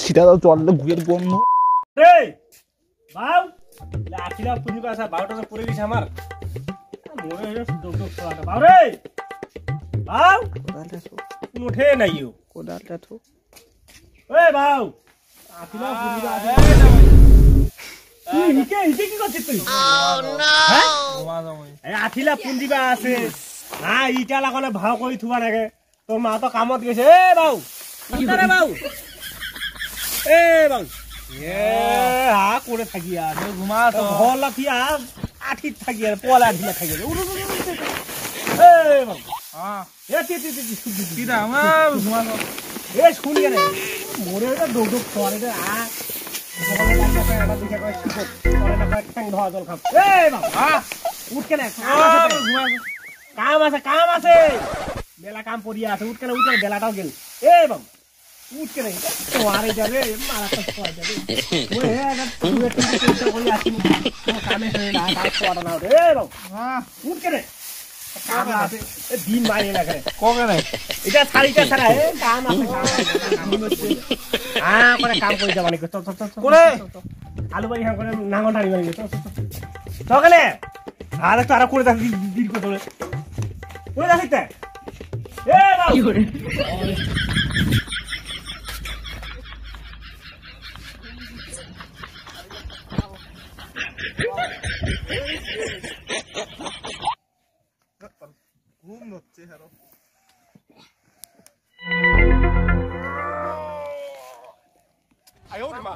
সিটা দাও জলটা গুয়ের বন্ধ রে বাউ লাঠিলা পুনিবা আছে বাউটা তো পড়ে গেছে আমার মরে হলো ডক ডক সোয়াটা বাউ রে বাউ কোদালটা তো উঠে নাই ও কোদালটা তো ওই বাউ লাঠিলা পুনিবা আছে ইকে কি করছিস তুই হ্যাঁ এই আঠিলা পুনিবা আছে না ইটা লাগালে ভাও কৰি থুবা লাগে তোর মা তো কামত গেছে এ বাউ রে বাউ এ বাউ হা করে থাকি আর ঘুমা তো ঘর লাফি আর আঠিত থাকি আর পোলা আঠিলা থাকি এ বাউ হ্যাঁ এ তি দা মা ঘুমা এ শুনি রে মোরে এটা ডক ডক করে রে আ সকালে লাগা এটা দেখে কয় শিখো করে না কয় ঠ্যাং ধোয়া জল খাও এ বাউ হ্যাঁ উঠ কেন ঘুমা কাম আছে বেলা কাম পড়িয়া আছে উঠ কেন বেলাটাও গেল এ বাবু উঠ কেন তোয়ারে যাবে মারা তো তোয়া যাবে ওই এটা তুই একটু চিন্তা করি আসি কামে না কাজ করা না রে বাবু হ্যাঁ উঠ কেন কাম আছে দিন মারি লাগে কোকে নাই এটা ছাড়িটা ছাড়া এ কাম আছে হ্যাঁ করে কাম করি যাবানি তো করে আলু বাড়ি হাম করে নাঙ্গল টানি মারি তো সকালে আরে তো আর করে থাকি দিন করে তোলে ওই রাখিতে এ বাবু কি করে ঘুম হচ্ছে হ্যালো আয়ো মা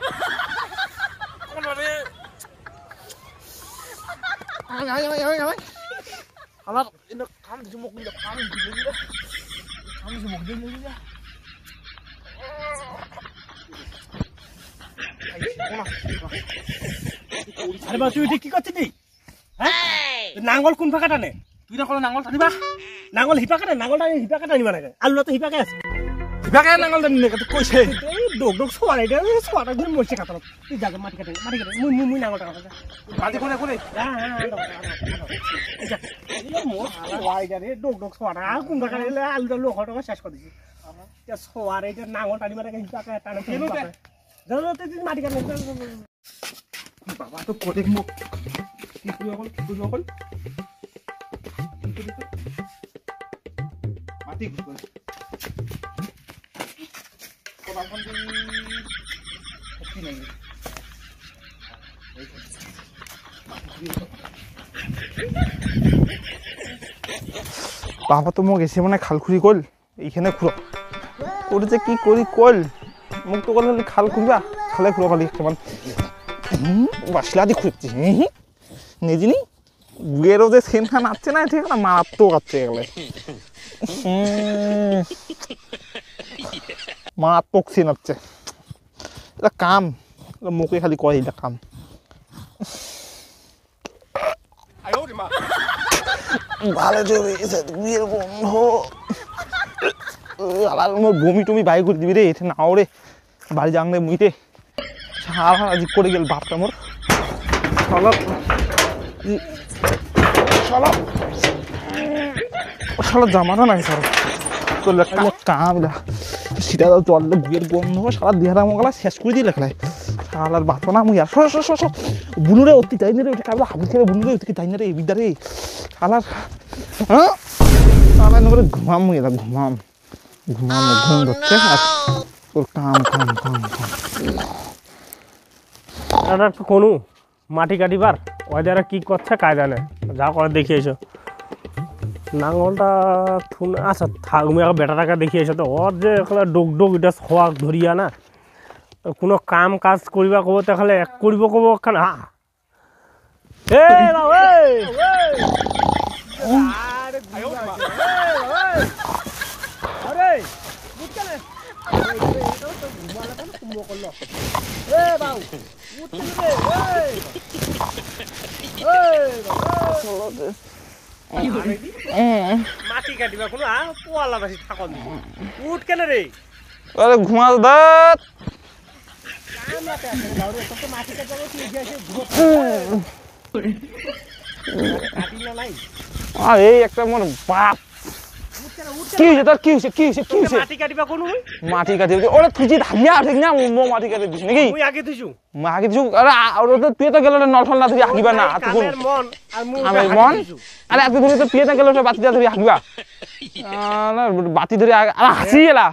কোন মানে আয় আমার ইনো কাম দিমক নিলে কাম দিলে কাম দিমক দিলে আরে বাবু তুই কি করছিস হ্যাঁ নাঙ্গল কোন ফাঁকা টানে তুই না কোন নাঙ্গল টানিবা নাঙ্গল হিপা কাটে নাঙ্গলটা হিপা কাটে নিবা নাকি আলু তো হিপাকে আছে হিপাকে নাঙ্গল টানি নে কইছে এই ডক ডক সোয়ার এটা সোয়াটা ধরে মরছে কাটল তুই জায়গা মাটি কাটে মুই নাঙ্গলটা কাটে মাটি কোনে কোনে হ্যাঁ আচ্ছা এই মোর সোয়ার এটা রে ডক ডক সোয়াটা কোন ফাঁকা টানে আলুটা লোহটা শেষ করে দিছি এটা সোয়ার এটা নাঙ্গল টানিবা নাকি হিপাকে টানে কেন জরুরতে তুই মাটি কাটে বাবা তো কোটে মুখ তুই এখন মাটি ঘুরে কোদালখন কি নাই বাবা তো মোক এসে মানে খাল খুঁড়ি কল এইখানে খুঁড়ো করে যে কি করি কল মোক তো কল খাল খুঁড়বা খালে খুঁড়ো খালি কেমন বাসলা দি খুঁড়ছি নেজিনি গুয়েরও যে সেনখান আছে না ঠিক না মারাত্মক আছে গেলে মারাত্মক সিন আছে এটা কাম মুখে খালি কয় এটা কাম ভালো চলে গুয়ের বন্ধ মোর বমি টমি বাই করে দিবি রে এটা নাও রে বাড়ি জানলে মুইতে সারা আজি করে গেল বাপটা মোর শালা জামানা নাই স্যার তোর কাম সিটা দাও জলটা গুয়ের বন্ধ সারা দেহারা মোগলা শেষ করে দিয়ে লেখলাই শালার বাতো না মুই বুনুরে অতি তাই না রে কাবলা হাবি খেলে বুনুরে অতি তাই না রে বিদ্যারে শালার হ্যাঁ শালা নগরে ঘুমাম মুই এটা ঘুম ধরছে আর তোর কাম দাদা কোনো মাটি কাটিবার ওদের কি করছে কাজ জানে যা করে দেখিয়েছো নাঙ্গলটা আচ্ছা তুমি এখন বেটাটাকে দেখিয়েছো তো ওর যে ডোক ডোক এটা শোয়া ধরিয়া না কোনো কাম কাজ করিবা কব তাহলে এক করিব কব খান হা মাটি কাটিবা কোনো পোয়ালা বাসি থাকন উঠ কেন রে আরে ঘুমা দাঁত এই একটা মোর বাপ কি হইছে তোর কি হইছে মাটি কাটিবা কোন মই মাটি কাটি ওরে তুই হাগিয়া ঠিক না মো মাটি কাটি দিছ নাকি মই আগে দিছু মই আগে দিছু আরে তুই তো গেল নলফল না তুই হাগিবা না তুই কামের মন আর মু আমি মন আরে তুই তো তুই তো গেল বাতি ধরে হাগিবা আরে বাতি ধরে আরে হাসি এলা